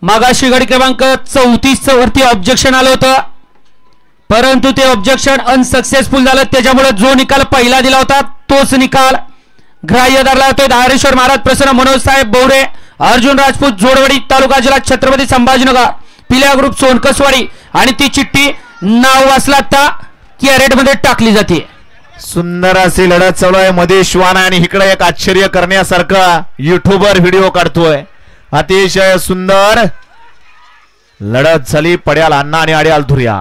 मागाशी गडी क्रमांक 34 वरती ऑब्जेक्शन आलं होतं, परंतु ते ऑब्जेक्शन अनसक्सेसफुल झालं. त्याच्यामुळे जो निकाल पहिला दिला होता तोच निकाल ग्राह्य धरला होता. धारेश्वर महाराज प्रसन्न, मनोज साहेब बोरे, अर्जुन राजपूत, जोडवडी, तालुका जिल्हा छत्रपती संभाजीनगर, पिल्या ग्रुप सोनकसवाडी. आणि ती चिठ्ठी नाव वाचला तर कॅरेट मध्ये टाकली जाते. सुंदर अशी लढत चालू आहे मध्ये श्वान आणि इकडे एक आश्चर्य करण्यासारखा युट्यूबर व्हिडिओ काढतोय. अतिशय सुंदर लढत झाली. पड्याल अण्णा आणि अड्याल धुर्या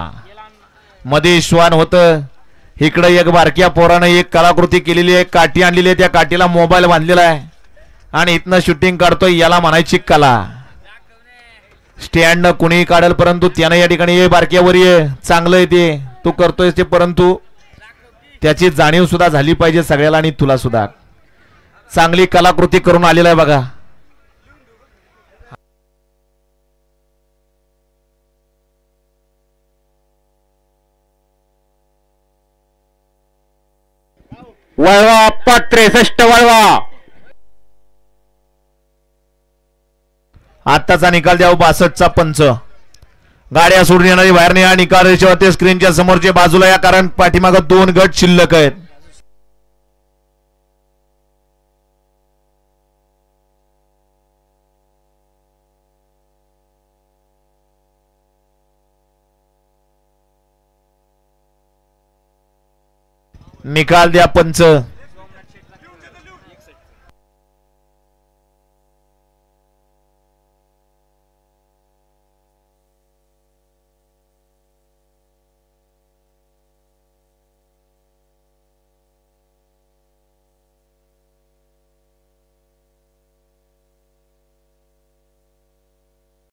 मध्ये श्वान होत. इकडे एक बारक्या पोरानं एक कलाकृती केलेली आहे, काठी आणलेली आहे, त्या काठीला मोबाईल बांधलेला आहे आणि इथनं शूटिंग काढतोय. याला म्हणायची कला. स्टँड कुणी काढेल परंतु त्यानं या ठिकाणी ये बारक्यावर ये, चांगलं आहे ते तू करतोय ते, परंतु त्याची जाणीव सुद्धा झाली पाहिजे सगळ्याला आणि तुला सुद्धा. चांगली कलाकृती करून आलेला आहे बघा. वळवा 63 वळवा. आत्ताचा निकाल द्यावा 62चा पंच. गाड्या सोडून येणारी बाहेर नाही. निकाल रेषेवरती स्क्रीनच्या समोरच्या बाजूला या, कारण पाठीमागे 2 गट शिल्लक आहेत. निकाल द्या पंच.